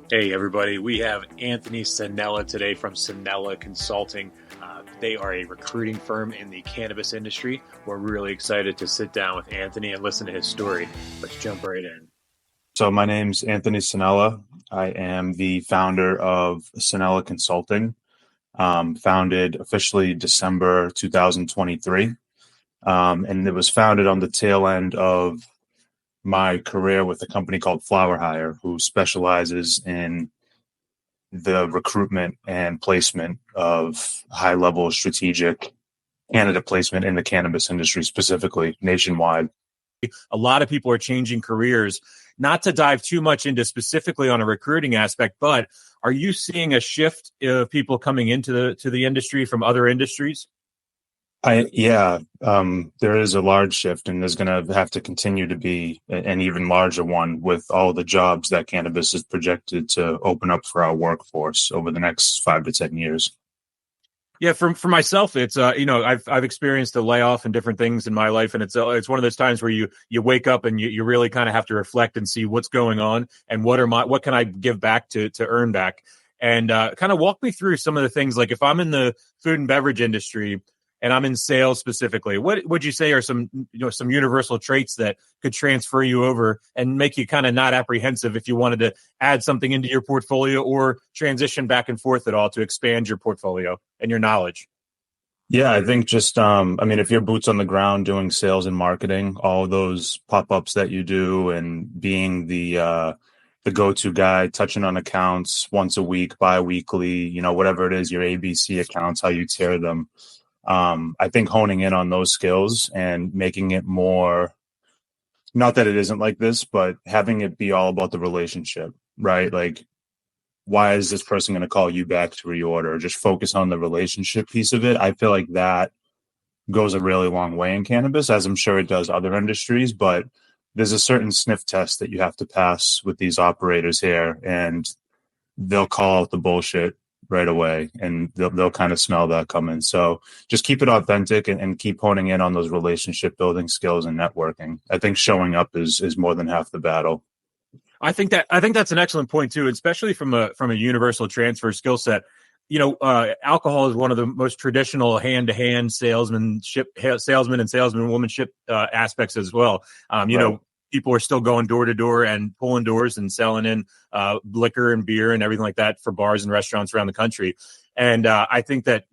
Hey, everybody. We have Anthony Sannella today from Sannella Consulting. They are a recruiting firm in the cannabis industry. We're really excited to sit down with Anthony and listen to his story. Let's jump right in. So my name's Anthony Sannella. I am the founder of Sannella Consulting, founded officially December 2023. And it was founded on the tail end of my career with a company called Flower Hire, who specializes in the recruitment and placement of high-level strategic candidate placement in the cannabis industry, specifically nationwide. A lot of people are changing careers. Not to dive too much into specifically on a recruiting aspect, but are you seeing a shift of people coming into the industry from other industries? There is a large shift, and there's going to have to continue to be an even larger one with all the jobs that cannabis is projected to open up for our workforce over the next 5 to 10 years. Yeah, for myself, it's I've experienced a layoff and different things in my life, and it's one of those times where you wake up and you really kind of have to reflect and see what's going on and what can I give back to earn back, and kind of walk me through some of the things. Like if I'm in the food and beverage industry and I'm in sales specifically, what would you say are some universal traits that could transfer you over and make you kind of not apprehensive if you wanted to add something into your portfolio or transition back and forth at all to expand your portfolio and your knowledge? Yeah, I think just, if you're boots on the ground doing sales and marketing, all those pop-ups that you do and being the go-to guy, touching on accounts once a week, bi-weekly, whatever it is, your ABC accounts, how you tier them. I think honing in on those skills and making it more, not that it isn't like this, but having it be all about the relationship, right? Like, why is this person going to call you back to reorder? Just focus on the relationship piece of it. I feel like that goes a really long way in cannabis, as I'm sure it does other industries, but there's a certain sniff test that you have to pass with these operators here, and they'll call out the bullshit right away, and they'll kind of smell that coming. So just keep it authentic and keep honing in on those relationship building skills and networking. I think showing up is more than half the battle. I think that's an excellent point too, especially from a universal transfer skill set. Alcohol is one of the most traditional hand-to-hand salesman and saleswomanship aspects as well. Right. People are still going door to door and pulling doors and selling in liquor and beer and everything like that for bars and restaurants around the country. And I think that,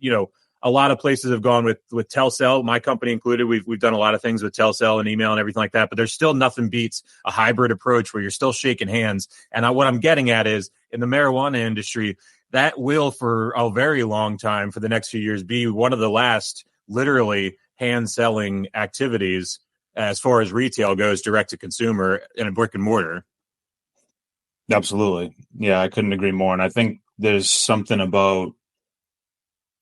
a lot of places have gone with telcel, my company included. We've done a lot of things with telcel and email and everything like that, but there's still nothing beats a hybrid approach where you're still shaking hands. And what I'm getting at is in the marijuana industry, that will for a very long time for the next few years be one of the last literally hand selling activities as far as retail goes, direct to consumer in a brick and mortar. Absolutely. Yeah, I couldn't agree more. And I think there's something about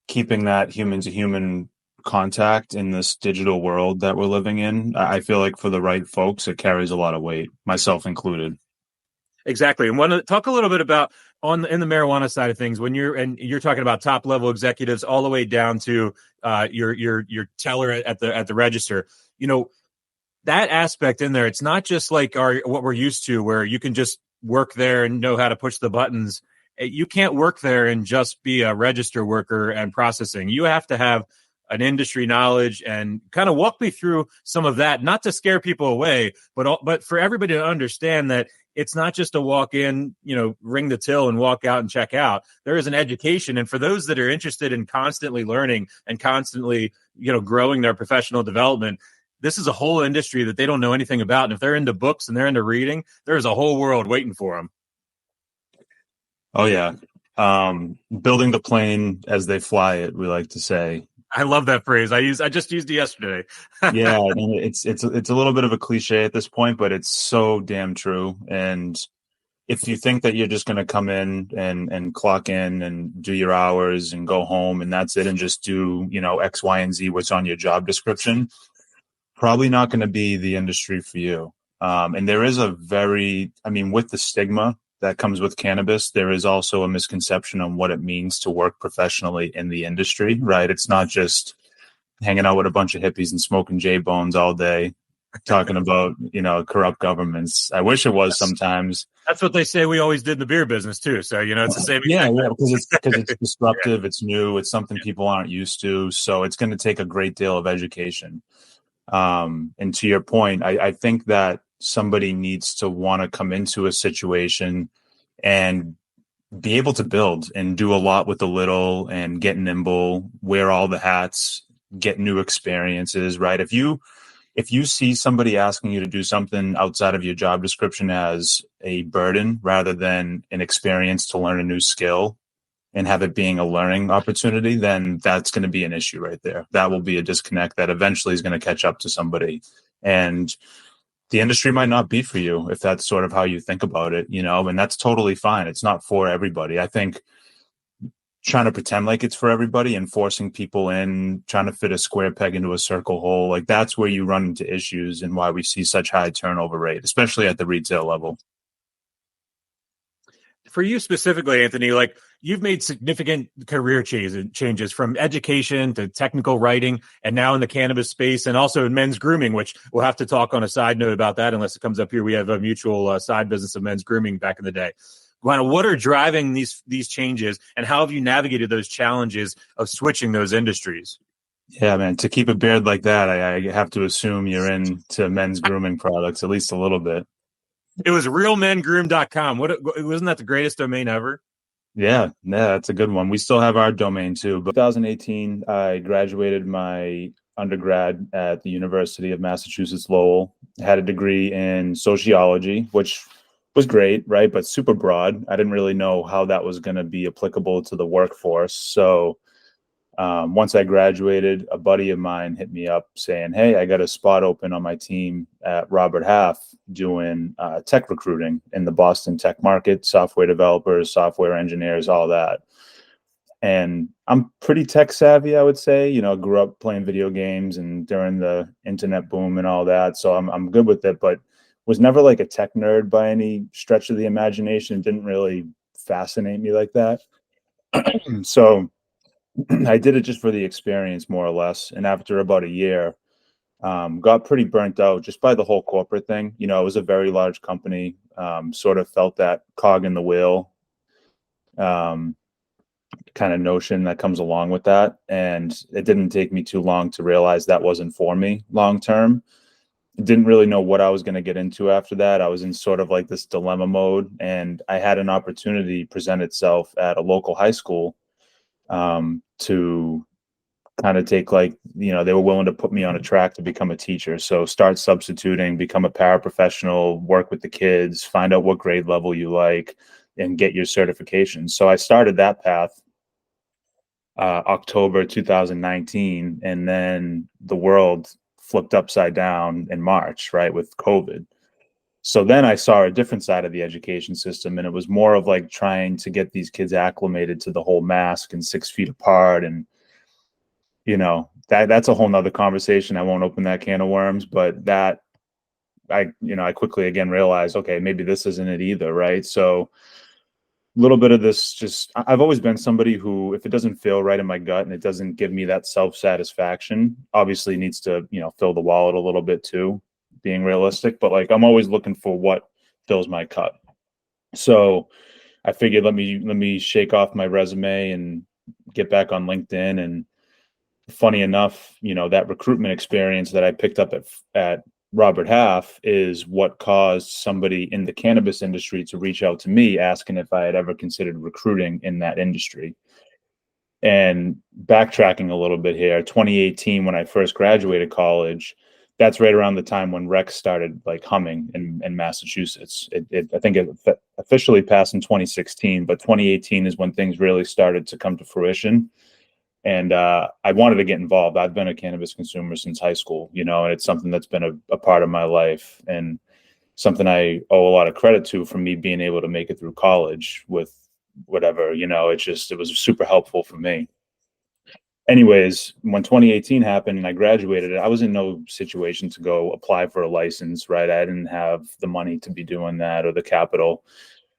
keeping that human to human contact in this digital world that we're living in. I feel like for the right folks, it carries a lot of weight, myself included. Exactly. And want to talk a little bit about in the marijuana side of things, when you're talking about top level executives all the way down to your teller at the register, that aspect in there, it's not just like what we're used to where you can just work there and know how to push the buttons. You can't work there and just be a register worker and processing. You have to have an industry knowledge and kind of walk me through some of that, not to scare people away, but for everybody to understand that it's not just a walk in, ring the till and walk out and check out. There is an education. And for those that are interested in constantly learning and constantly, growing their professional development, this is a whole industry that they don't know anything about. And if they're into books and they're into reading, there's a whole world waiting for them. Oh, yeah. Building the plane as they fly it, we like to say. I love that phrase. I just used it yesterday. Yeah, and it's a little bit of a cliche at this point, but it's so damn true. And if you think that you're just going to come in and clock in and do your hours and go home and that's it and just do, X, Y, and Z, what's on your job description, probably not going to be the industry for you. And there is with the stigma that comes with cannabis, there is also a misconception on what it means to work professionally in the industry, right? It's not just hanging out with a bunch of hippies and smoking J-bones all day. talking about, corrupt governments. I wish it was sometimes. That's what they say we always did in the beer business too. So, it's the same. Yeah, because it's disruptive, it's new, it's something people aren't used to. So it's going to take a great deal of education. And to your point, I think that somebody needs to want to come into a situation and be able to build and do a lot with the little and get nimble, wear all the hats, get new experiences, right? If you see somebody asking you to do something outside of your job description as a burden rather than an experience to learn a new skill and have it being a learning opportunity, then that's going to be an issue right there. That will be a disconnect that eventually is going to catch up to somebody. And the industry might not be for you if that's sort of how you think about it, and that's totally fine. It's not for everybody. I think trying to pretend like it's for everybody and forcing people in, trying to fit a square peg into a circle hole, like that's where you run into issues and why we see such high turnover rate, especially at the retail level. For you specifically, Anthony, like you've made significant career changes from education to technical writing and now in the cannabis space and also in men's grooming, which we'll have to talk on a side note about that unless it comes up here. We have a mutual side business of men's grooming back in the day. What are driving these changes and how have you navigated those challenges of switching those industries? Yeah, man, to keep a beard like that, I have to assume you're into men's grooming products, at least a little bit. It was realmengroom.com. Wasn't that the greatest domain ever? Yeah, that's a good one. We still have our domain too. But 2018, I graduated my undergrad at the University of Massachusetts Lowell. Had a degree in sociology, which was great, right? But super broad. I didn't really know how that was going to be applicable to the workforce. So once I graduated, a buddy of mine hit me up saying, "Hey, I got a spot open on my team at Robert Half doing tech recruiting in the Boston tech market, software developers, software engineers, all that." And I'm pretty tech savvy, I would say. Grew up playing video games and during the internet boom and all that, so I'm good with it. But was never like a tech nerd by any stretch of the imagination. It didn't really fascinate me like that. So I did it just for the experience, more or less. And after about a year, got pretty burnt out just by the whole corporate thing. It was a very large company, sort of felt that cog in the wheel kind of notion that comes along with that. And it didn't take me too long to realize that wasn't for me long term. Didn't really know what I was going to get into after that. I was in sort of like this dilemma mode, and I had an opportunity present itself at a local high school to kind of take they were willing to put me on a track to become a teacher. So start substituting, become a paraprofessional, work with the kids, find out what grade level you like, and get your certification. So I started that path October 2019, and then the world flipped upside down in March, right, with COVID. So then I saw a different side of the education system, and it was more of like trying to get these kids acclimated to the whole mask and 6 feet apart. And, that's a whole nother conversation. I won't open that can of worms, but that I quickly again realized, okay, maybe this isn't it either. Right. So a little bit of this, I've always been somebody who, if it doesn't feel right in my gut and it doesn't give me that self-satisfaction, obviously needs to, fill the wallet a little bit too, being realistic, but like I'm always looking for what fills my cup. So I figured let me shake off my resume and get back on LinkedIn. And funny enough, that recruitment experience that I picked up at Robert Half is what caused somebody in the cannabis industry to reach out to me asking if I had ever considered recruiting in that industry. And backtracking a little bit here, 2018, when I first graduated college, that's right around the time when rec started like humming in Massachusetts. I think it officially passed in 2016, but 2018 is when things really started to come to fruition. And I wanted to get involved. I've been a cannabis consumer since high school, and it's something that's been a part of my life and something I owe a lot of credit to for me being able to make it through college with whatever, it was super helpful for me. Anyways, when 2018 happened and I graduated, I was in no situation to go apply for a license, right? I didn't have the money to be doing that or the capital.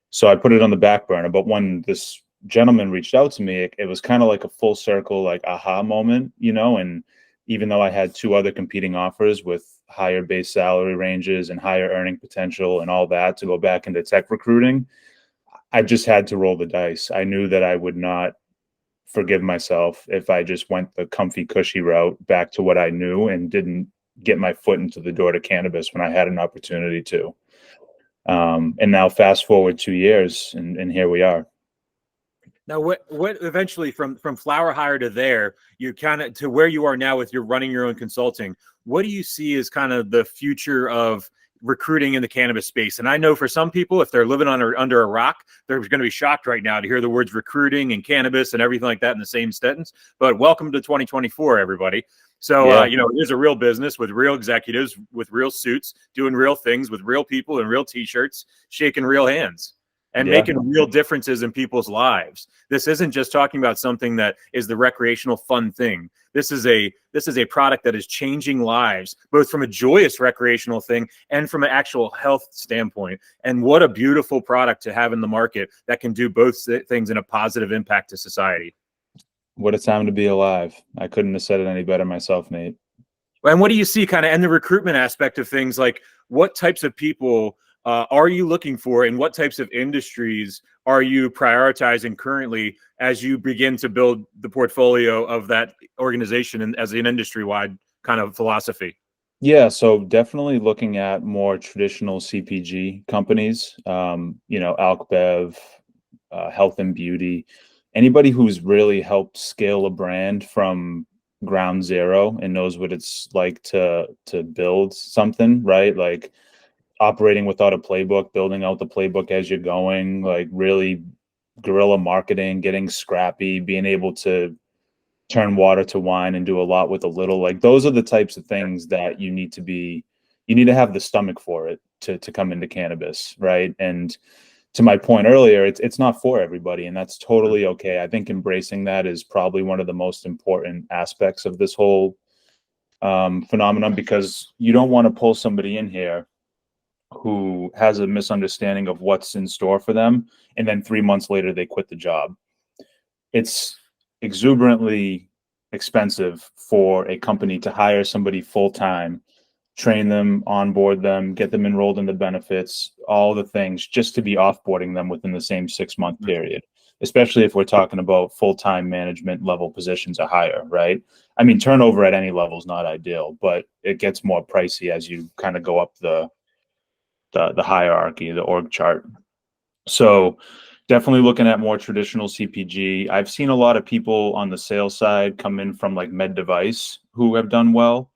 So I put it on the back burner. But when this gentleman reached out to me, it was kind of like a full circle, like aha moment, and even though I had two other competing offers with higher base salary ranges and higher earning potential and all that to go back into tech recruiting, I just had to roll the dice. I knew that I would not forgive myself if I just went the comfy, cushy route back to what I knew and didn't get my foot into the door to cannabis when I had an opportunity to. And now fast forward 2 years and here we are. Now, what eventually from flower hire to there, you kind of to where you are now with your running your own consulting, what do you see as kind of the future of recruiting in the cannabis space? And I know for some people, if they're living under a rock, they're going to be shocked right now to hear the words recruiting and cannabis and everything like that in the same sentence. But welcome to 2024, everybody. So, Yeah. it is a real business with real executives, with real suits, doing real things with real people and real T-shirts, shaking real hands and making real differences in people's lives. This isn't just talking about something that is the recreational fun thing. This is a product that is changing lives, both from a joyous recreational thing and from an actual health standpoint. And what a beautiful product to have in the market that can do both things in a positive impact to society. What a time to be alive. I couldn't have said it any better myself, Nate. And what do you see kind of in the recruitment aspect of things? Like what types of people are you looking for, and what types of industries are you prioritizing currently as you begin to build the portfolio of that organization and as an industry-wide kind of philosophy? Yeah, so definitely looking at more traditional CPG companies, Alc Bev, health and beauty, anybody who's really helped scale a brand from ground zero and knows what it's like to build something, right? Like operating without a playbook, building out the playbook as you're going, like really guerrilla marketing, getting scrappy, being able to turn water to wine and do a lot with a little. Like those are the types of things that you need to have the stomach for it to come into cannabis, right? And to my point earlier, it's not for everybody, and that's totally okay. I think embracing that is probably one of the most important aspects of this whole phenomenon, because you don't want to pull somebody in here who has a misunderstanding of what's in store for them, and then 3 months later they quit the job. It's exuberantly expensive for a company to hire somebody full time, train them, onboard them, get them enrolled in the benefits, all the things, just to be offboarding them within the same 6-month period, especially if we're talking about full-time management level positions or higher, right? I mean, turnover at any level is not ideal, but it gets more pricey as you kind of go up the hierarchy, the org chart. So definitely looking at more traditional CPG. I've seen a lot of people on the sales side come in from like med device who have done well.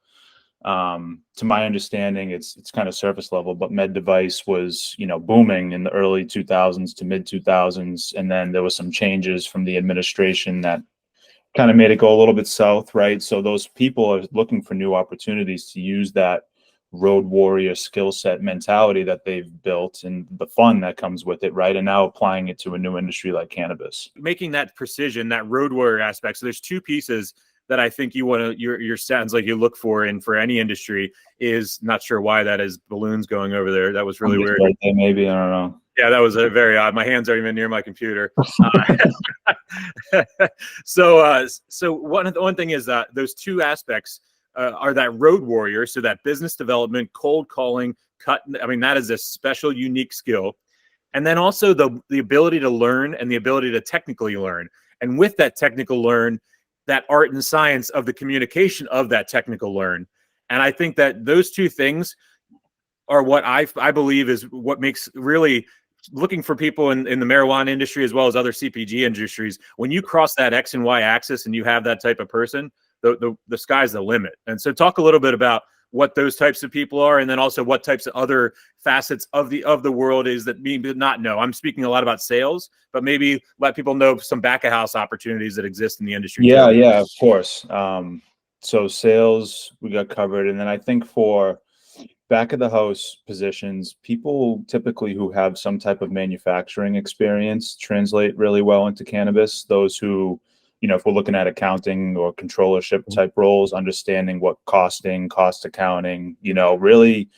To my understanding, it's kind of surface level, but med device was, booming in the early 2000s to mid 2000s. And then there was some changes from the administration that kind of made it go a little bit south, right? So those people are looking for new opportunities to use that road warrior skill set mentality that they've built and the fun that comes with it, right? And now applying it to a new industry like cannabis. Making that precision, that road warrior aspect. So there's two pieces that I think you want to, your sounds like you look for in for any industry is, not sure why that is balloons going over there. That was really weird. Right there, maybe, I don't know. Yeah, that was very odd. My hands aren't even near my computer. So one thing is that those two aspects are that road warrior. So that business development, cold calling, cut. I mean, that is a special, unique skill. And then also the ability to learn and the ability to technically learn. And with that technical learn, that art and science of the communication of that technical learn. And I think that those two things are what I believe is what makes really looking for people in the marijuana industry as well as other CPG industries. When you cross that X and Y axis and you have that type of person, the sky's the limit. And so talk a little bit about what those types of people are, and then also what types of other facets of the world is that maybe not know. I'm speaking a lot about sales, but maybe let people know some back of house opportunities that exist in the industry. Yeah, yeah, of course. So sales we got covered, and then I think for back of the house positions, people typically who have some type of manufacturing experience translate really well into cannabis. Those who, if we're looking at accounting or controllership type roles, understanding what costing, cost accounting, really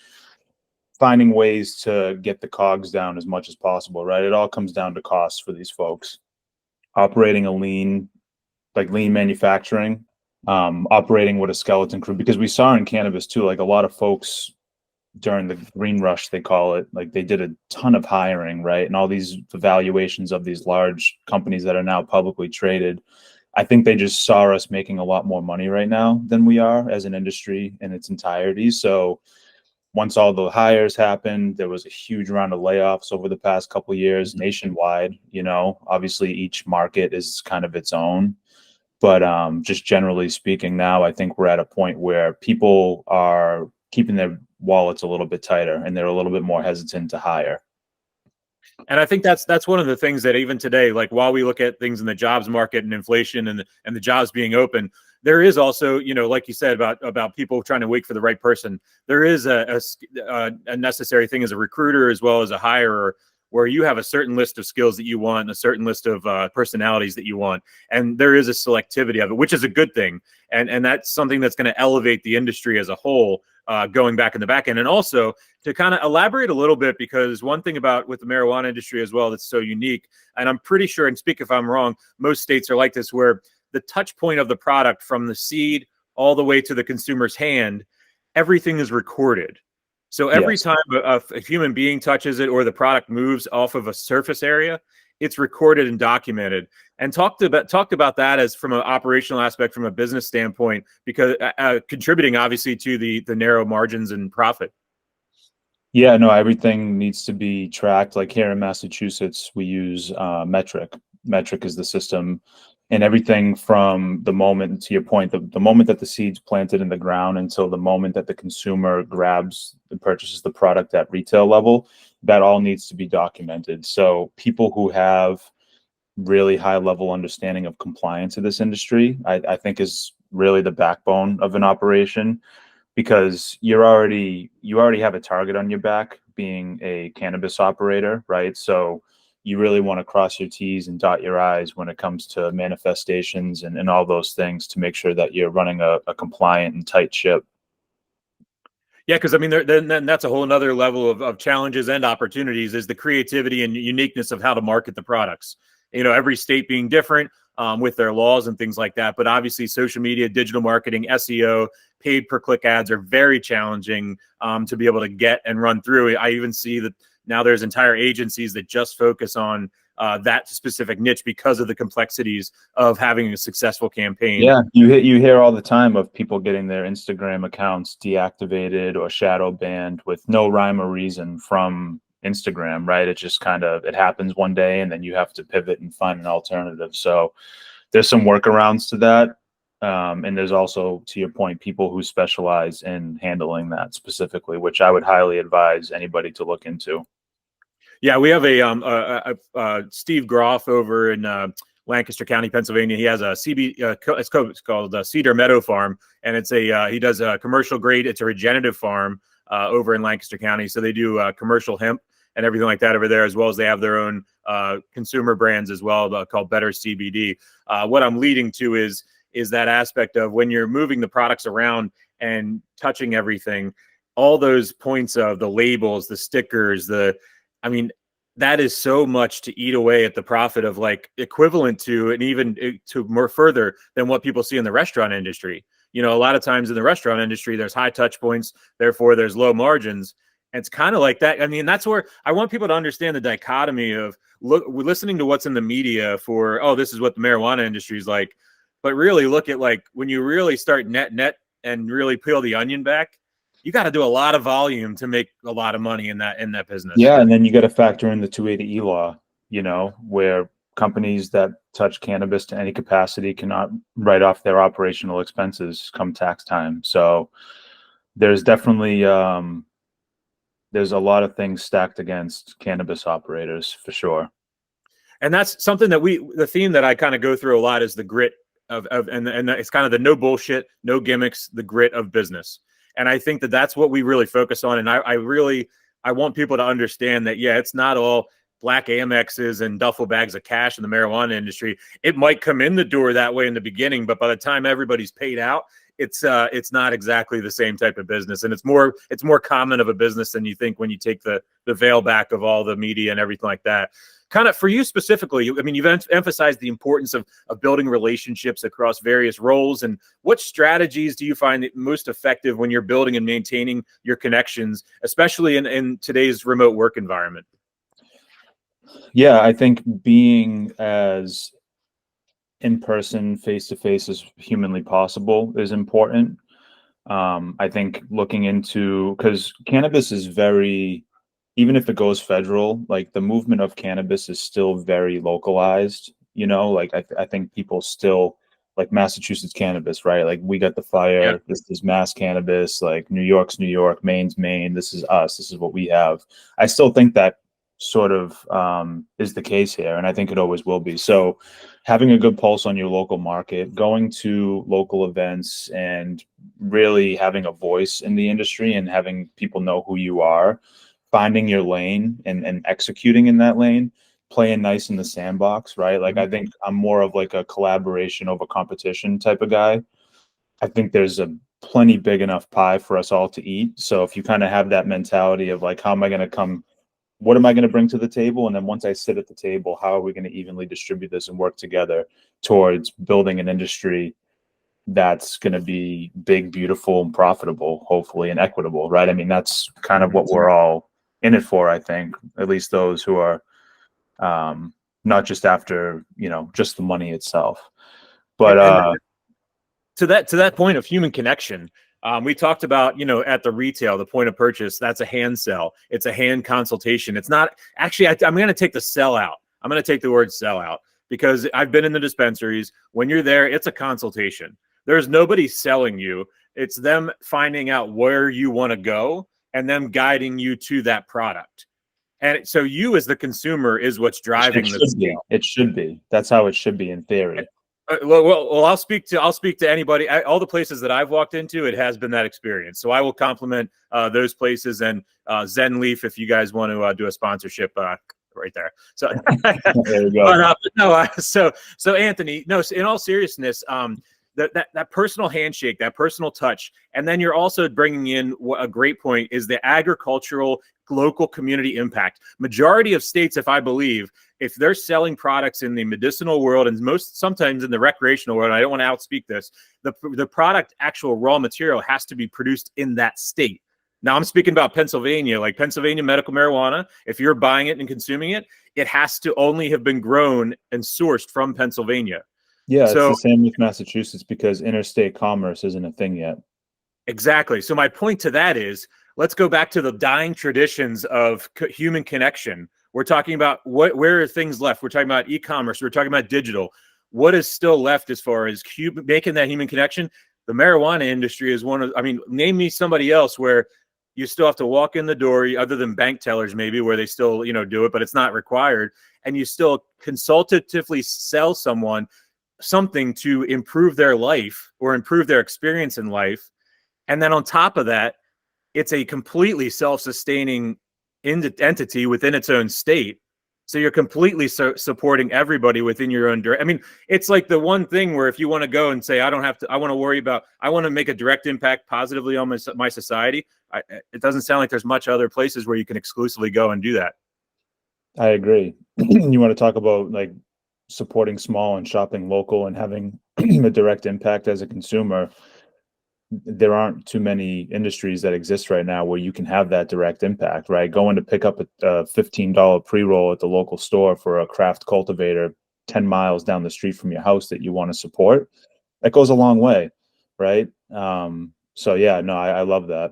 finding ways to get the cogs down as much as possible, right? It all comes down to costs for these folks. Operating a lean manufacturing, operating with a skeleton crew, because we saw in cannabis too, like a lot of folks during the green rush, they call it, like they did a ton of hiring, right? And all these evaluations of these large companies that are now publicly traded, I think they just saw us making a lot more money right now than we are as an industry in its entirety. So once all the hires happened, there was a huge round of layoffs over the past couple of years nationwide. Obviously each market is kind of its own, but just generally speaking, now I think we're at a point where people are keeping their wallets a little bit tighter and they're a little bit more hesitant to hire. And I think that's one of the things that even today, like while we look at things in the jobs market and inflation and the jobs being open, there is also, like you said about people trying to wait for the right person. There is a necessary thing as a recruiter as well as a hirer, where you have a certain list of skills that you want, and a certain list of personalities that you want, and there is a selectivity of it, which is a good thing, and that's something that's going to elevate the industry as a whole. Going back in the back end. And also to kind of elaborate a little bit, because one thing about with the marijuana industry as well that's so unique, and I'm pretty sure, and speak if I'm wrong, most states are like this, where the touch point of the product from the seed all the way to the consumer's hand, everything is recorded. So every Yes. time a human being touches it or the product moves off of a surface area, it's recorded and documented. And talked about that as from an operational aspect, from a business standpoint, because contributing obviously to the narrow margins and profit. Yeah, no, everything needs to be tracked. Like here in Massachusetts, we use metric. Metric is the system, and everything from the moment, to your point, the moment that the seed's planted in the ground until the moment that the consumer grabs and purchases the product at retail level, that all needs to be documented. So people who have really high level understanding of compliance in this industry, I think is really the backbone of an operation, because you already have a target on your back being a cannabis operator, right? So you really want to cross your T's and dot your I's when it comes to manifestations and all those things to make sure that you're running a compliant and tight ship. Yeah, because I mean, then that's a whole another level of challenges and opportunities, is the creativity and uniqueness of how to market the products. Every state being different with their laws and things like that. But obviously, social media, digital marketing, SEO, paid per click ads are very challenging to be able to get and run through. I even see that now there's entire agencies that just focus on that specific niche because of the complexities of having a successful campaign. Yeah, you hear all the time of people getting their Instagram accounts deactivated or shadow banned with no rhyme or reason from Instagram, right? It just it happens one day and then you have to pivot and find an alternative. So there's some workarounds to that. And there's also, to your point, people who specialize in handling that specifically, which I would highly advise anybody to look into. Yeah, we have a Steve Groff over in Lancaster County, Pennsylvania. He has a it's called Cedar Meadow Farm, and it's he does a commercial grade. It's a regenerative farm over in Lancaster County. So they do commercial hemp and everything like that over there, as well as they have their own consumer brands as well called Better CBD. What I'm leading to is that aspect of when you're moving the products around and touching everything, all those points of the labels, the stickers, I mean, that is so much to eat away at the profit of, like, equivalent to, and even to more further than what people see in the restaurant industry. A lot of times in the restaurant industry, there's high touch points, therefore there's low margins. And it's kind of like that. I mean, that's where I want people to understand the dichotomy of listening to what's in the media for, oh, this is what the marijuana industry is like. But really look at, like, when you really start net and really peel the onion back, you got to do a lot of volume to make a lot of money in that business. Yeah, and then you got to factor in the 280E law, where companies that touch cannabis to any capacity cannot write off their operational expenses come tax time. So there's definitely there's a lot of things stacked against cannabis operators for sure. And that's something that the theme that I kind of go through a lot is the grit and it's kind of the no bullshit, no gimmicks, the grit of business. And I think that that's what we really focus on. And I want people to understand that, yeah, it's not all black Amexes and duffel bags of cash in the marijuana industry. It might come in the door that way in the beginning, but by the time everybody's paid out, it's not exactly the same type of business. And it's more common of a business than you think when you take the veil back of all the media and everything like that. kind of for you specifically, I mean, you've emphasized the importance of building relationships across various roles. And what strategies do you find most effective when you're building and maintaining your connections, especially in today's remote work environment? Yeah, I think being as in person, face to face as humanly possible is important. I think looking into, because cannabis is very, even if it goes federal, like the movement of cannabis is still very localized. You know, like I think people still like Massachusetts cannabis, right? Like we got the Yeah. fire. This is mass cannabis. Like New York's New York, Maine's Maine. This is us. This is what we have. I still think that sort of is the case here, and I think it always will be. So, having a good pulse on your local market, going to local events, and really having a voice in the industry and having people know who you are, finding your lane and executing in that lane, playing nice in the sandbox, right? Like I think I'm more of like a collaboration over competition type of guy. I think there's a plenty big enough pie for us all to eat. So if you kind of have that mentality of like, how am I going to come, what am I going to bring to the table? And then once I sit at the table, how are we going to evenly distribute this and work together towards building an industry that's going to be big, beautiful, and profitable, hopefully, and equitable, right? I mean, that's kind of what we're all in it for, I think, at least those who are not just after, just the money itself. But And to that point of human connection, we talked about, at the retail, the point of purchase, that's a hand sell. It's a hand consultation. It's not actually, I'm going to take the sell out. I'm going to take the word sell out because I've been in the dispensaries. When you're there, it's a consultation. There's nobody selling you. It's them finding out where you want to go and them guiding you to that product. And so you as the consumer is what's driving the sale. It should be. That's how it should be in theory. Well, I'll speak to anybody. All the places that I've walked into, it has been that experience. So I will compliment those places and Zen Leaf if you guys want to do a sponsorship right there. So there you go. But no, so Anthony, no, in all seriousness, that personal handshake, that personal touch, and then you're also bringing in a great point is the agricultural local community impact. Majority of states, if I believe, if they're selling products in the medicinal world and sometimes in the recreational world, I don't want to outspeak this, the product, actual raw material has to be produced in that state. Now I'm speaking about Pennsylvania, like Pennsylvania medical marijuana. If you're buying it and consuming it, it has to only have been grown and sourced from Pennsylvania. Yeah, it's So the same with Massachusetts because interstate commerce isn't a thing yet. exactly. So my point to that is, let's go back to the dying traditions of human connection. We're talking about where are things left? We're talking about e-commerce. We're talking about digital. What is still left as far as making that human connection? The marijuana industry is one of, I mean, name me somebody else where you still have to walk in the door, other than bank tellers maybe, where they still, do it, but it's not required. And you still consultatively sell someone something to improve their life or improve their experience in life. And then on top of that, it's a completely self-sustaining entity within its own state. So you're completely supporting everybody within your own. I mean, it's like the one thing where if you want to go and say, I want to worry about, I want to make a direct impact positively on my society. It doesn't sound like there's much other places where you can exclusively go and do that. I agree. You want to talk about like supporting small and shopping local and having a direct impact as a consumer. There aren't too many industries that exist right now where you can have that direct impact, right? Going to pick up a $15 pre-roll at the local store for a craft cultivator 10 miles down the street from your house that you want to support, that goes a long way, right? So yeah, no, I love that.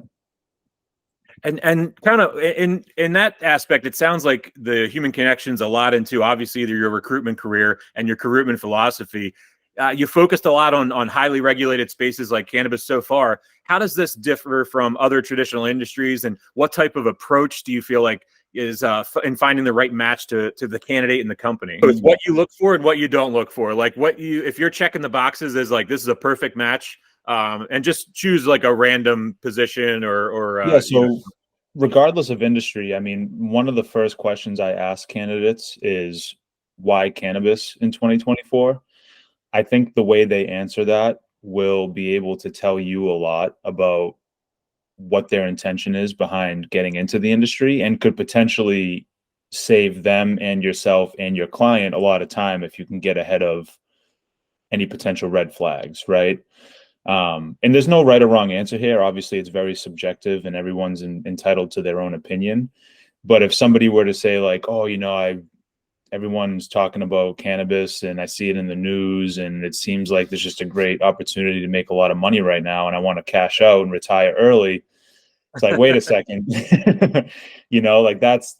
And kind of in that aspect, it sounds like the human connections a lot into obviously either your recruitment career and your recruitment philosophy. You focused a lot on highly regulated spaces like cannabis so far. How does this differ from other traditional industries, and what type of approach do you feel like is in finding the right match to the candidate and the company? With what you look for and what you don't look for, like if you're checking the boxes as like this is a perfect match, and just choose like a random position or yeah. So regardless of industry, I mean, one of the first questions I ask candidates is why cannabis in 2024? I think the way they answer that will be able to tell you a lot about what their intention is behind getting into the industry and could potentially save them and yourself and your client a lot of time if you can get ahead of any potential red flags, right? And there's no right or wrong answer here. Obviously, it's very subjective, and everyone's entitled to their own opinion. But if somebody were to say like, "Oh, everyone's talking about cannabis, and I see it in the news, and it seems like there's just a great opportunity to make a lot of money right now, and I want to cash out and retire early," it's like, wait a second, like that's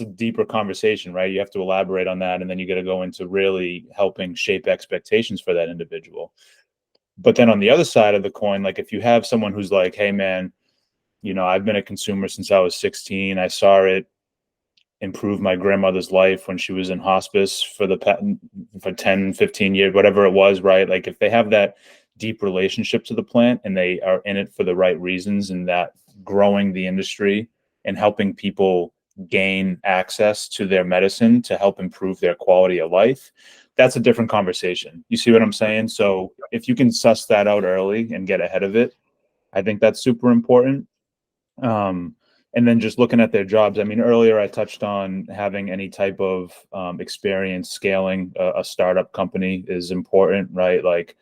a deeper conversation, right? You have to elaborate on that, and then you got to go into really helping shape expectations for that individual. But then on the other side of the coin, like if you have someone who's like, hey man, I've been a consumer since I was 16. I saw it improve my grandmother's life when she was in hospice for 10, 15 years, whatever it was, right? Like if they have that deep relationship to the plant and they are in it for the right reasons, and that growing the industry and helping people gain access to their medicine to help improve their quality of life, that's a different conversation. You see what I'm saying? So if you can suss that out early and get ahead of it, I think that's super important. And then just looking at their jobs. I mean, earlier I touched on having any type of experience scaling a startup company is important, right? Like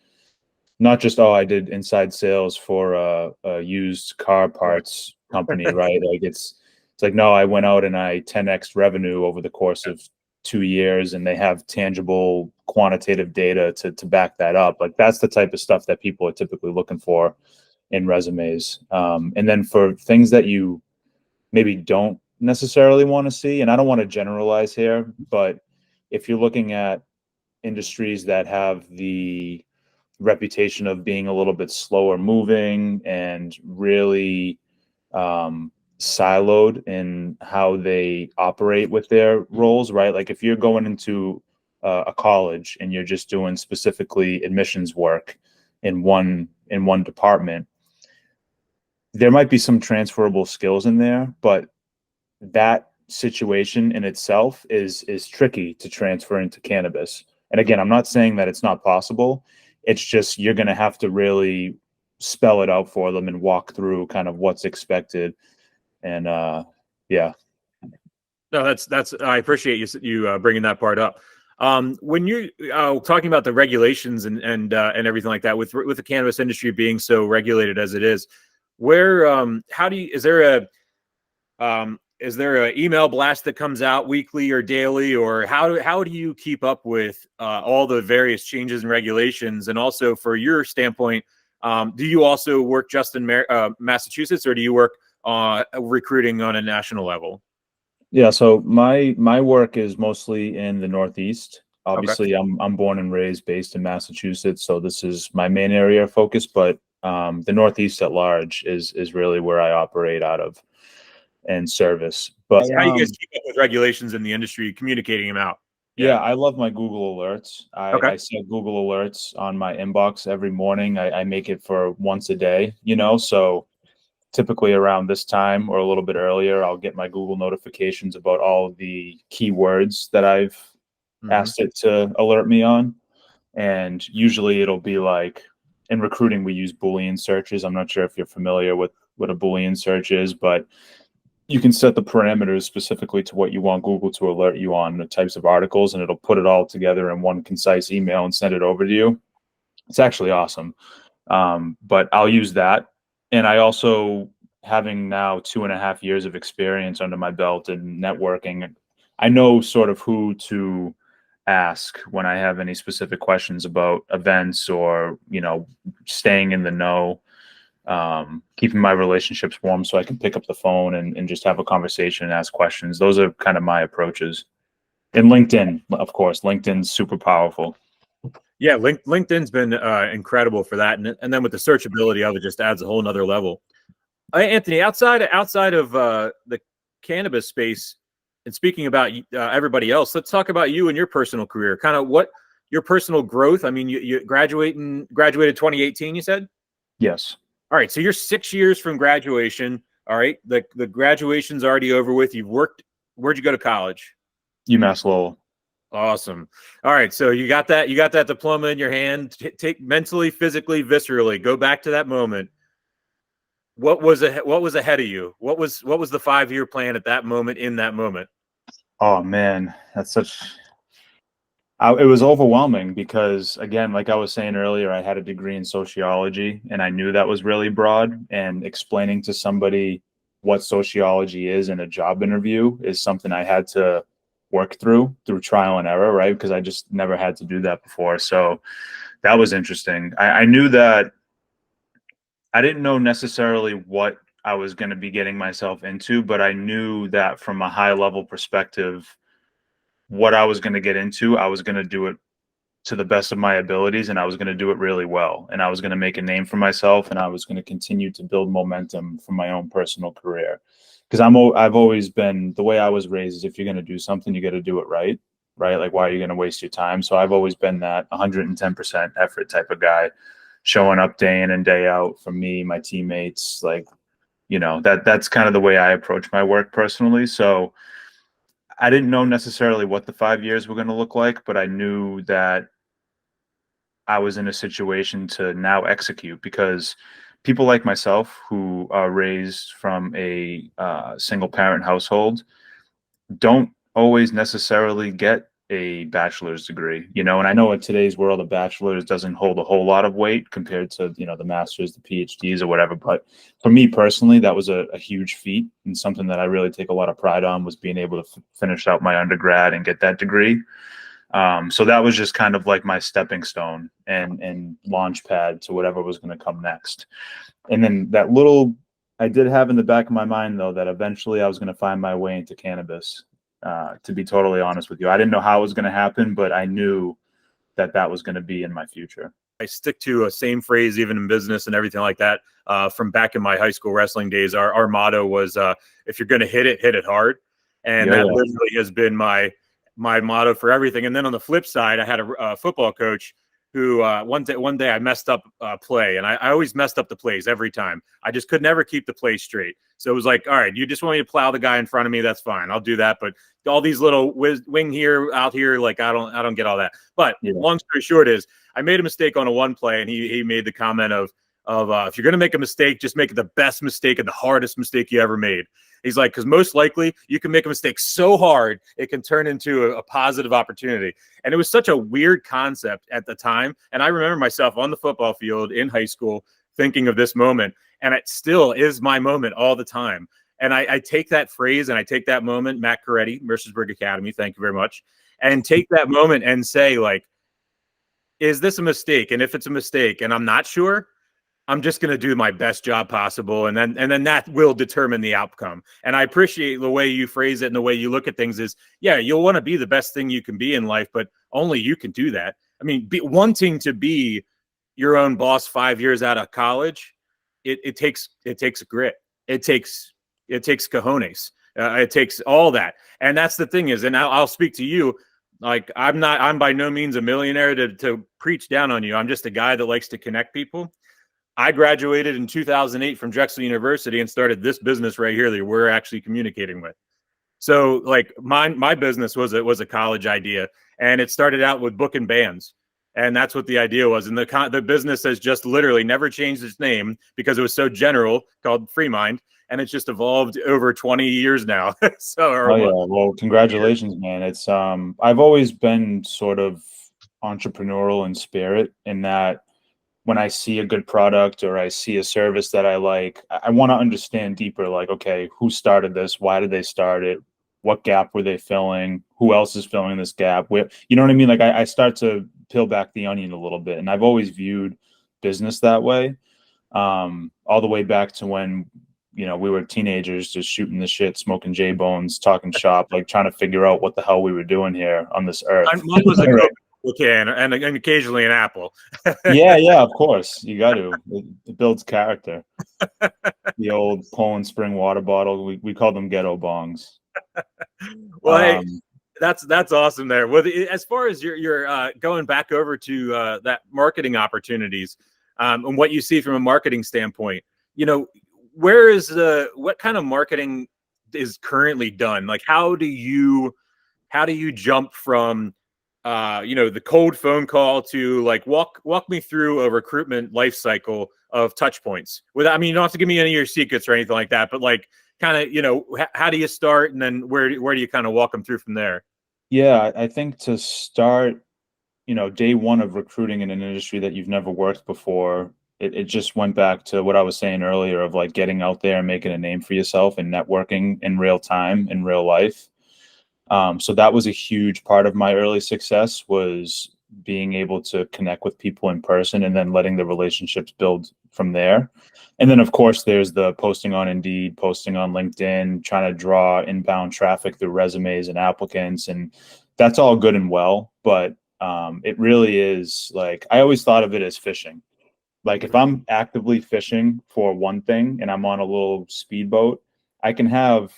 not just, oh, I did inside sales for a used car parts company, right? Like it's like, no, I went out and I 10x revenue over the course of 2 years, and they have tangible quantitative data to back that up. Like that's the type of stuff that people are typically looking for in resumes. And then for things that you maybe don't necessarily want to see, and I don't want to generalize here, but if you're looking at industries that have the reputation of being a little bit slower moving and really siloed in how they operate with their roles, right? Like if you're going into a college and you're just doing specifically admissions work in one department, there might be some transferable skills in there, but that situation in itself is tricky to transfer into cannabis. And again, I'm not saying that it's not possible. It's just you're going to have to really spell it out for them and walk through kind of what's expected. And yeah. No, that's I appreciate you bringing that part up. When you're talking about the regulations and everything like that, with the cannabis industry being so regulated as it is, where how do you is there an email blast that comes out weekly or daily, or how do you keep up with all the various changes and regulations? And also, for your standpoint, do you also work just in Massachusetts, or do you work recruiting on a national level? Yeah, so my work is mostly in the Northeast. Obviously, Okay. I'm born and raised based in Massachusetts, so this is my main area of focus. But the Northeast at large is really where I operate out of and service. But So how do you guys keep up with regulations in the industry, communicating them out? yeah, Yeah. I love my Google alerts. Okay. I set Google alerts on my inbox every morning. I make it for once a day, so typically around this time or a little bit earlier, I'll get my Google notifications about all the keywords that I've Mm-hmm. asked it to alert me on. And usually it'll be like, in recruiting, we use Boolean searches. I'm not sure if you're familiar with what a Boolean search is, but you can set the parameters specifically to what you want Google to alert you on, the types of articles, and it'll put it all together in one concise email and send it over to you. It's actually awesome. But I'll use that. And I also, having now 2.5 years of experience under my belt in networking, I know sort of who to ask when I have any specific questions about events or, staying in the know, keeping my relationships warm so I can pick up the phone and just have a conversation and ask questions. Those are kind of my approaches. And LinkedIn, of course, LinkedIn's super powerful. Yeah, LinkedIn's been incredible for that, and then with the searchability of it, just adds a whole nother level. Anthony, outside of the cannabis space, and speaking about everybody else, let's talk about you and your personal career. Kind of what your personal growth. I mean, you graduated 2018. You said. Yes. All right, so you're 6 years from graduation. All right, the graduation's already over with. You've worked. Where'd you go to college? UMass Lowell. Awesome. All right, so you got that diploma in your hand. Take mentally, physically, viscerally. Go back to that moment. What was ahead of you? What was the 5-year plan at that moment, in that moment? Oh man, it was overwhelming because, again, like I was saying earlier, I had a degree in sociology and I knew that was really broad. And explaining to somebody what sociology is in a job interview is something I had to work through trial and error, right? Because I just never had to do that before. So that was interesting. I knew that I didn't know necessarily what I was going to be getting myself into, but I knew that from a high level perspective, what I was going to get into, I was going to do it to the best of my abilities, and I was going to do it really well, and I was going to make a name for myself, and I was going to continue to build momentum for my own personal career. Because I've always been, the way I was raised is, if you're going to do something, you got to do it right, right? Like, why are you going to waste your time? So I've always been that 110% effort type of guy, showing up day in and day out for me, my teammates. Like, that's kind of the way I approach my work personally. So I didn't know necessarily what the 5 years were going to look like, but I knew that I was in a situation to now execute, because people like myself who are raised from a single parent household don't always necessarily get a bachelor's degree, and I know in today's world, a bachelor's doesn't hold a whole lot of weight compared to, the master's, the PhDs or whatever. But for me personally, that was a huge feat, and something that I really take a lot of pride on, was being able to finish out my undergrad and get that degree. So that was just kind of like my stepping stone and launch pad to whatever was going to come next. And then I did have in the back of my mind, though, that eventually I was going to find my way into cannabis. To be totally honest with you, I didn't know how it was going to happen, but I knew that that was going to be in my future. I stick to a same phrase, even in business and everything like that. From back in my high school wrestling days, our motto was, if you're going to hit it hard. And that literally has been my motto for everything. And then on the flip side, I had a football coach who one day I messed up play, and I always messed up the plays every time. I just could never keep the play straight. So it was like, all right, you just want me to plow the guy in front of me? That's fine. I'll do that. But all these little wing here, out here, like I don't get all that. But long story short is, I made a mistake on a one play, and he made the comment of if you're going to make a mistake, just make it the best mistake and the hardest mistake you ever made. He's like, because most likely you can make a mistake so hard it can turn into a positive opportunity. And it was such a weird concept at the time. And I remember myself on the football field in high school thinking of this moment, and it still is my moment all the time. And I take that phrase and I take that moment, Matt Coretti, Mercersburg Academy, thank you very much, and take that moment and say, like, is this a mistake? And if it's a mistake and I'm not sure, I'm just going to do my best job possible. And then that will determine the outcome. And I appreciate the way you phrase it and the way you look at things is, yeah, you'll want to be the best thing you can be in life, but only you can do that. I mean, wanting to be your own boss 5 years out of college, it takes grit. It takes cojones. It takes all that. And that's the thing is, and I'll speak to you. Like, I'm by no means a millionaire to preach down on you. I'm just a guy that likes to connect people. I graduated in 2008 from Drexel University and started this business right here that we're actually communicating with. So, like, my business was a college idea, and it started out with booking bands, and that's what the idea was. And the business has just literally never changed its name because it was so general, called Free Mind, and it's just evolved over 20 years now. Well, congratulations, man. It's I've always been sort of entrepreneurial in spirit, in that when I see a good product or I see a service that I like, I want to understand deeper, like, okay, who started this? Why did they start it? What gap were they filling? Who else is filling this gap? Where, you know what I mean? Like, I start to peel back the onion a little bit. And I've always viewed business that way. All the way back to when, we were teenagers, just shooting the shit, smoking J-Bones, talking shop, like trying to figure out what the hell we were doing here on this earth. Mine was a can and occasionally an apple. Yeah, of course. You got to. It builds character. The old Poland Spring water bottle. We call them ghetto bongs. Well, hey, that's awesome there. Well, as far as you're going back over to that marketing opportunities and what you see from a marketing standpoint, where is what kind of marketing is currently done? Like, how do you jump from the cold phone call to, like, walk me through a recruitment life cycle of touch points? You don't have to give me any of your secrets or anything like that, but, like, kind of, how do you start, and then where do you kind of walk them through from there? Yeah, I think to start, day one of recruiting in an industry that you've never worked before, it just went back to what I was saying earlier of like getting out there and making a name for yourself and networking in real time, in real life. So that was a huge part of my early success, was being able to connect with people in person and then letting the relationships build from there. And then, of course, there's the posting on Indeed, posting on LinkedIn, trying to draw inbound traffic through resumes and applicants. And that's all good and well. But it really is like, I always thought of it as fishing. Like if I'm actively fishing for one thing and I'm on a little speedboat, I can have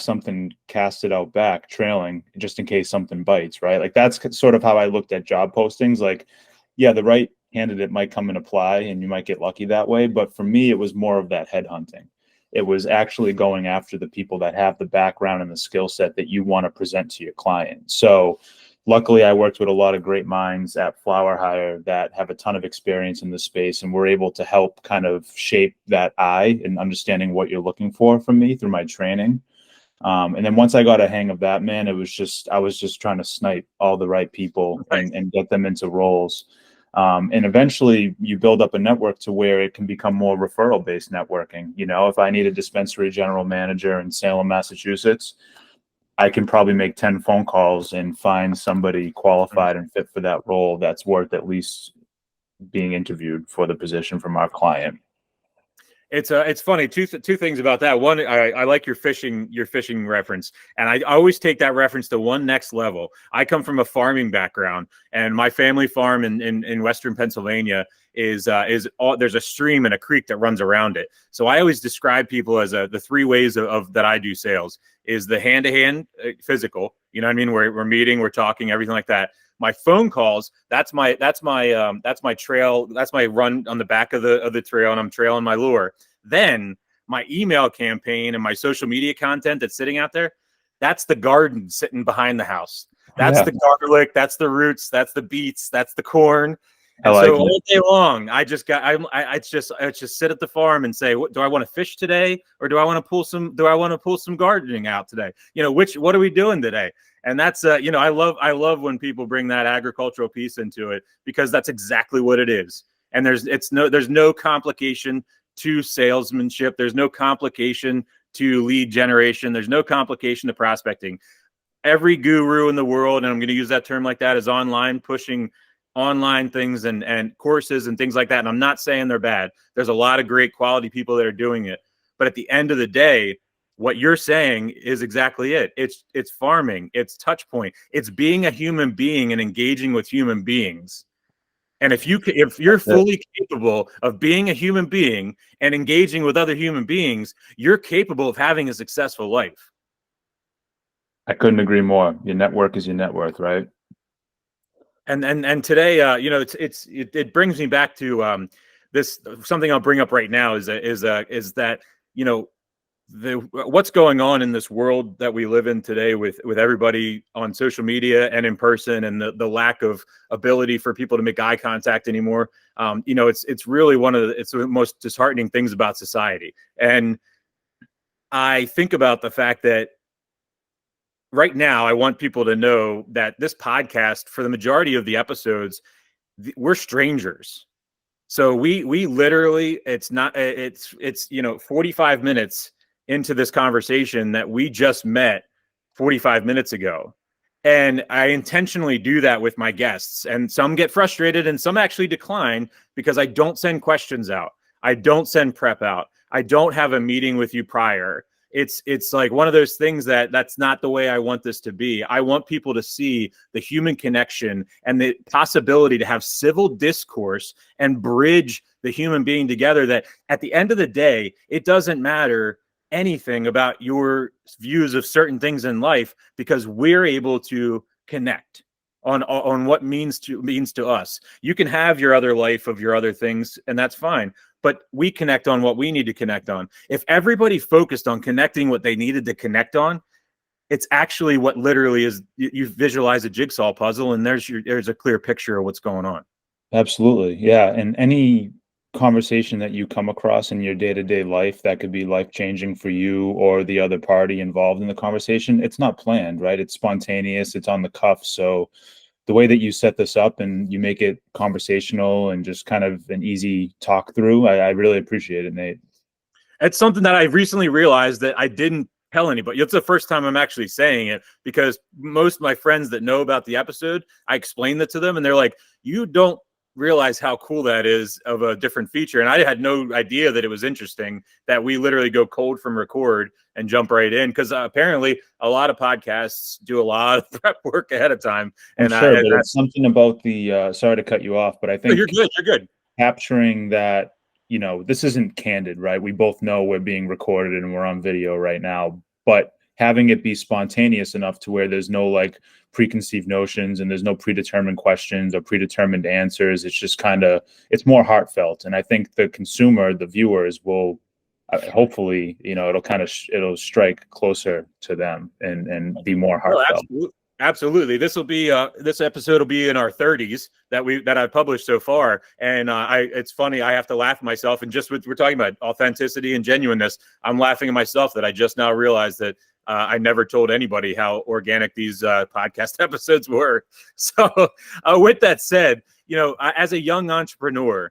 something casted out back trailing just in case something bites, right? Like that's sort of how I looked at job postings. Like, yeah, the right candidate might come and apply and you might get lucky that way. But for me, it was more of that headhunting. It was actually going after the people that have the background and the skill set that you want to present to your client. So luckily, I worked with a lot of great minds at Flower Hire that have a ton of experience in this space, and we're able to help kind of shape that eye and understanding what you're looking for from me through my training. And then once I got a hang of that, man, I was just trying to snipe all the right people and get them into roles. And eventually you build up a network to where it can become more referral based networking. If I need a dispensary general manager in Salem, Massachusetts, I can probably make 10 phone calls and find somebody qualified and fit for that role that's worth at least being interviewed for the position from our client. It's funny. Two things about that. One, I like your fishing reference, and I always take that reference to one next level. I come from a farming background, and my family farm in Western Pennsylvania is there's a stream and a creek that runs around it. So I always describe people as the three ways of that I do sales is the hand-to-hand physical. You know what I mean? We're meeting, we're talking, everything like that. My phone calls, that's my trail, that's my run on the back of the trail, and I'm trailing my lure. Then my email campaign and my social media content that's sitting out there, that's the garden sitting behind the house. That's the garlic, that's the roots, that's the beets, that's the corn. And so all day long, I just sit at the farm and say, do I want to fish today, or do I want to pull some gardening out today? What are we doing today? And that's I love when people bring that agricultural piece into it, because that's exactly what it is. And there's no complication to salesmanship. There's no complication to lead generation. There's no complication to prospecting. Every guru in the world, and I'm going to use that term like that, is online, pushing online things and courses and things like that. And I'm not saying they're bad. There's a lot of great quality people that are doing it. But at the end of the day, what you're saying is exactly it. It's farming, it's touch point, it's being a human being and engaging with human beings. And if you're fully capable of being a human being and engaging with other human beings, you're capable of having a successful life. I couldn't agree more. Your network is your net worth, right? And today, it brings me back to this, something I'll bring up right now is that what's going on in this world that we live in today with everybody on social media and in person, and the lack of ability for people to make eye contact anymore. It's really it's the most disheartening things about society. And I think about the fact that right now, I want people to know that this podcast, for the majority of the episodes, we're strangers. So we literally, it's 45 minutes into this conversation that we just met 45 minutes ago. And I intentionally do that with my guests, and some get frustrated and some actually decline because I don't send questions out. I don't send prep out. I don't have a meeting with you prior. It's like one of those things that's not the way I want this to be. I want people to see the human connection and the possibility to have civil discourse and bridge the human being together, that at the end of the day, it doesn't matter anything about your views of certain things in life, because we're able to connect on what means to us. You can have your other life of your other things, and that's fine, but we connect on what we need to connect on. If everybody focused on connecting what they needed to connect on, it's actually what literally is, you visualize a jigsaw puzzle and there's a clear picture of what's going on. Absolutely. Yeah. And any conversation that you come across in your day-to-day life that could be life-changing for you or the other party involved in the conversation, it's not planned, right? It's spontaneous, it's on the cuff. So the way that you set this up and you make it conversational and just kind of an easy talk through, I really appreciate it, Nate. It's something that I recently realized that I didn't tell anybody. It's the first time I'm actually saying it, because most of my friends that know about the episode, I explained it to them and they're like, you don't realize how cool that is of a different feature. And I had no idea that it was interesting that we literally go cold from record and jump right in, because apparently a lot of podcasts do a lot of prep work ahead of time. I'm And sure, but it's something about the sorry to cut you off, but I think you're good. You're good. Capturing that, this isn't candid, right? We both know we're being recorded and we're on video right now, but having it be spontaneous enough to where there's no like preconceived notions and there's no predetermined questions or predetermined answers. It's just it's more heartfelt. And I think the consumer, the viewers will hopefully, it'll strike closer to them and be more heartfelt. Absolutely. This episode will be in our 30s that I've published so far. And it's funny, I have to laugh at myself. And just we're talking about authenticity and genuineness, I'm laughing at myself that I just now realized that I never told anybody how organic these podcast episodes were. So with that said, as a young entrepreneur,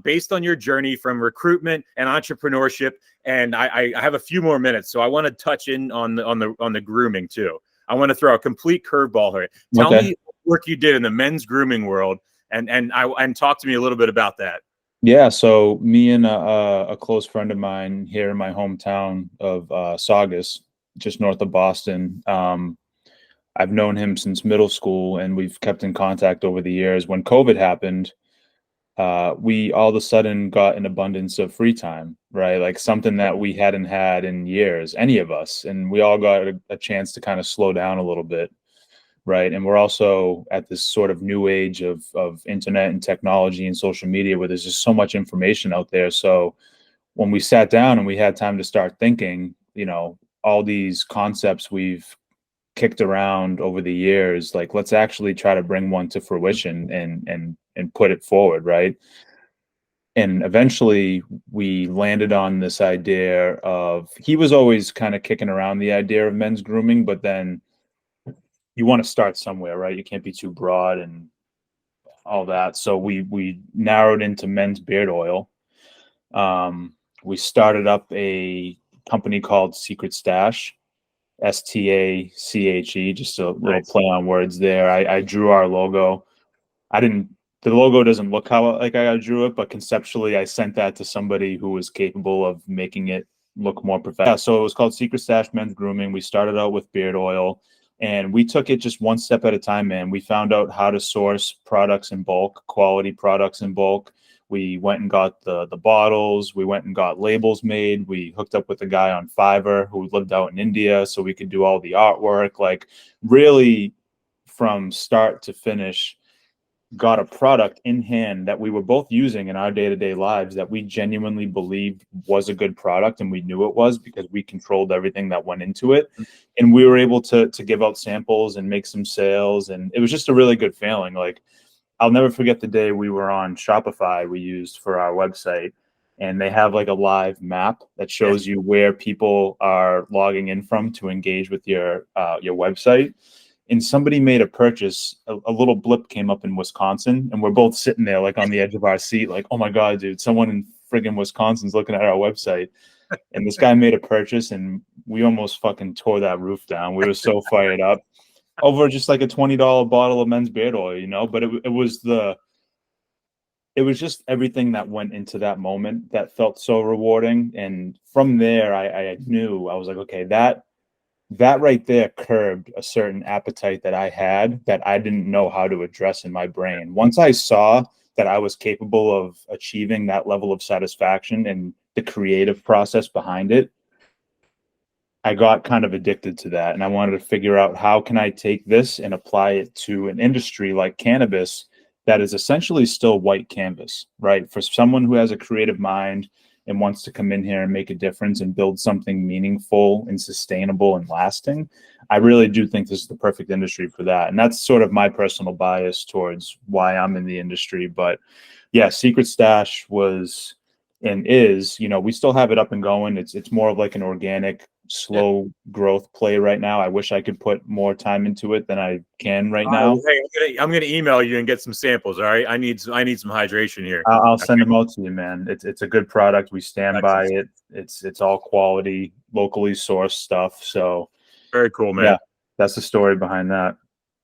based on your journey from recruitment and entrepreneurship, and I have a few more minutes, so I want to touch in on the grooming too. I want to throw a complete curveball here. Tell me what work you did in the men's grooming world, and talk to me a little bit about that. Yeah, so me and a close friend of mine here in my hometown of Saugus, just north of Boston. I've known him since middle school, and we've kept in contact over the years. When COVID happened, we all of a sudden got an abundance of free time, right? Like something that we hadn't had in years, any of us. And we all got a chance to kind of slow down a little bit, right? And we're also at this sort of new age of internet and technology and social media where there's just so much information out there. So when we sat down and we had time to start thinking, all these concepts we've kicked around over the years, like let's actually try to bring one to fruition and put it forward, right? And eventually we landed on this idea of, he was always kind of kicking around the idea of men's grooming, but then you want to start somewhere, right? You can't be too broad and all that. So we narrowed into men's beard oil. We started up a company called Secret Stash, STACHE, just a little play on words there. I drew our logo. The logo doesn't look how like I drew it, but conceptually I sent that to somebody who was capable of making it look more professional. Yeah, so it was called Secret Stash Men's Grooming. We started out with beard oil, and we took it just one step at a time, man. We found out how to source products in bulk, quality products in bulk. We went and got the bottles. We went and got labels made. We hooked up with a guy on Fiverr who lived out in India so we could do all the artwork. Like really from start to finish, got a product in hand that we were both using in our day-to-day lives that we genuinely believed was a good product, and we knew it was because we controlled everything that went into it. And we were able to give out samples and make some sales, and it was just a really good feeling. Like I'll never forget the day we were on Shopify we used for our website, and they have like a live map that shows you where people are logging in from to engage with your website. And somebody made a purchase, a little blip came up in Wisconsin, and we're both sitting there like on the edge of our seat, like, oh my God, dude, someone in friggin' Wisconsin's looking at our website. And this guy made a purchase, and we almost fucking tore that roof down. We were so fired up over just like a $20 bottle of men's beard oil, but it was just everything that went into that moment that felt so rewarding. And from there, I knew, I was like, okay, that right there curbed a certain appetite that I had that I didn't know how to address in my brain. Once I saw that I was capable of achieving that level of satisfaction and the creative process behind it, I got kind of addicted to that. And I wanted to figure out, how can I take this and apply it to an industry like cannabis that is essentially still white canvas, right? For someone who has a creative mind and wants to come in here and make a difference and build something meaningful and sustainable and lasting, I really do think this is the perfect industry for that. And that's sort of my personal bias towards why I'm in the industry. But Yeah, Secret Stash was and is, we still have it up and going. It's more of like an organic, Yeah. slow growth play right now. I wish I could put more time into it than I can right All right, well, now. hey, I'm gonna email you and get some samples. All right, I need some hydration here. I'll send Okay. them out to you, man. It's a good product. We stand by Excellent. it. It's all quality, locally sourced stuff. So Very cool, yeah, man. that's the story behind that.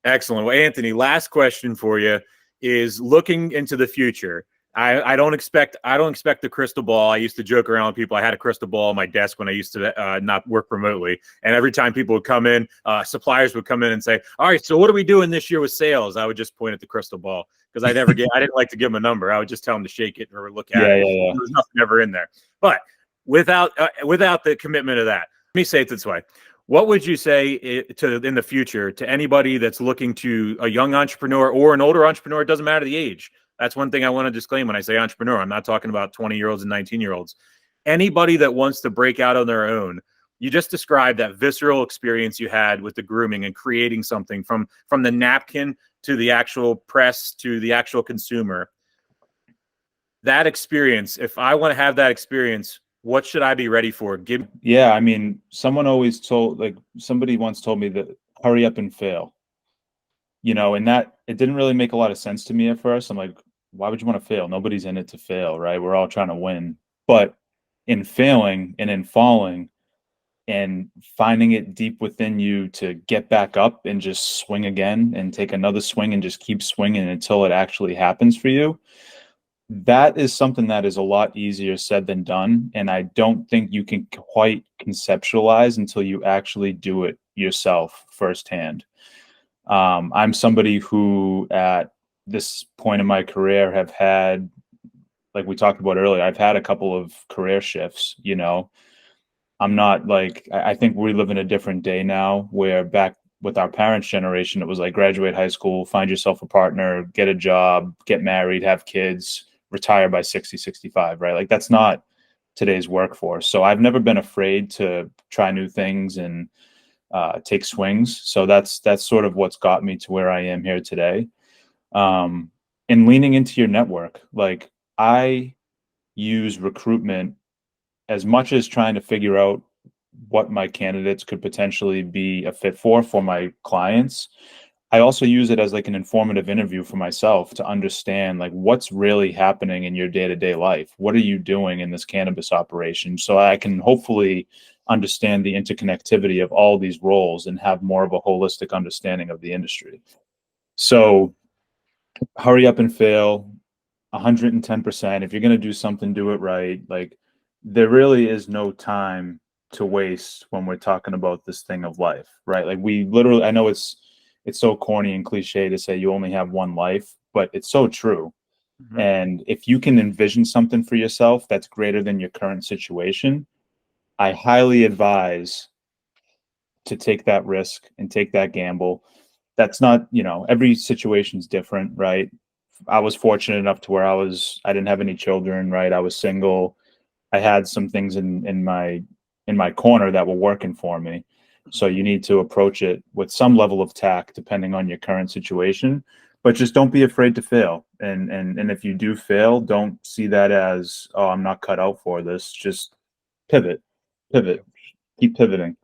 Excellent. Well, Anthony, last question for you is looking into the future. I don't expect the crystal ball. I used to joke around with people. I had a crystal ball on my desk when I used to not work remotely, and every time people would come in, suppliers would come in and say, "All right, so what are we doing this year with sales?" I would just point at the crystal ball because I didn't like to give them a number. I would just tell them to shake it or look at Yeah, it. yeah, yeah. There was nothing ever in there. But without the commitment of that, let me say it this way. What would you say in the future to anybody that's looking to a young entrepreneur or an older entrepreneur? It doesn't matter the age. That's one thing I want to disclaim when I say entrepreneur. I'm not talking about 20-year-olds and 19-year-olds. Anybody that wants to break out on their own. You just described that visceral experience you had with the grooming and creating something from the napkin to the actual press to the actual consumer. That experience, if I want to have that experience, what should I be ready for? Yeah, I mean, somebody once told me that hurry up and fail. And that it didn't really make a lot of sense to me at first. I'm like, why would you want to fail? Nobody's in it to fail, right? We're all trying to win. But in failing and in falling and finding it deep within you to get back up and just swing again and take another swing and just keep swinging until it actually happens for you, that is something that is a lot easier said than done. And I don't think you can quite conceptualize until you actually do it yourself firsthand. I'm somebody who, at this point in my career, have had, like we talked about earlier, I've had a couple of career shifts. I'm not like, I think we live in a different day now, where back with our parents' generation, it was like graduate high school, find yourself a partner, get a job, get married, have kids, retire by 60, 65, right? Like that's not today's workforce. So I've never been afraid to try new things and take swings. So that's sort of what's got me to where I am here today. And leaning into your network, like I use recruitment as much as trying to figure out what my candidates could potentially be a fit for my clients. I also use it as like an informative interview for myself to understand like what's really happening in your day-to-day life. What are you doing in this cannabis operation? So I can hopefully understand the interconnectivity of all these roles and have more of a holistic understanding of the industry. So hurry up and fail 110%. If you're going to do something, do it right. Like there really is no time to waste when we're talking about this thing of life, right? Like we literally, I know it's so corny and cliche to say you only have one life, but it's so true. Mm-hmm. And if you can envision something for yourself that's greater than your current situation, I highly advise to take that risk and take that gamble. That's not, every situation's different, right? I was fortunate enough to where I didn't have any children, right? I was single. I had some things in my corner that were working for me. So you need to approach it with some level of tact, depending on your current situation. But just don't be afraid to fail. And if you do fail, don't see that as, oh, I'm not cut out for this. Just pivot, keep pivoting.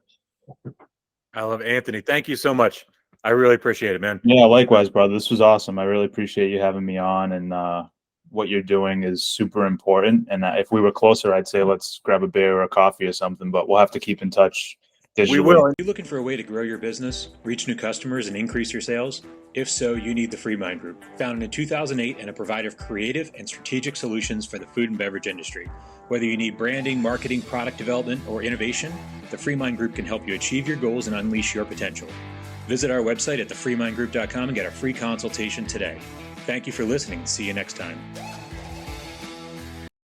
I love it. Anthony. Thank you so much. I really appreciate it, man. Yeah, likewise, brother. This was awesome. I really appreciate you having me on, and what you're doing is super important. And if we were closer, I'd say let's grab a beer or a coffee or something, but we'll have to keep in touch digitally. We will. Are you looking for a way to grow your business, reach new customers, and increase your sales? If so, you need the Free Mind Group, founded in 2008 and a provider of creative and strategic solutions for the food and beverage industry. Whether you need branding, marketing, product development, or innovation, the Free Mind Group can help you achieve your goals and unleash your potential. Visit our website at thefreemindgroup.com and get a free consultation today. Thank you for listening. See you next time.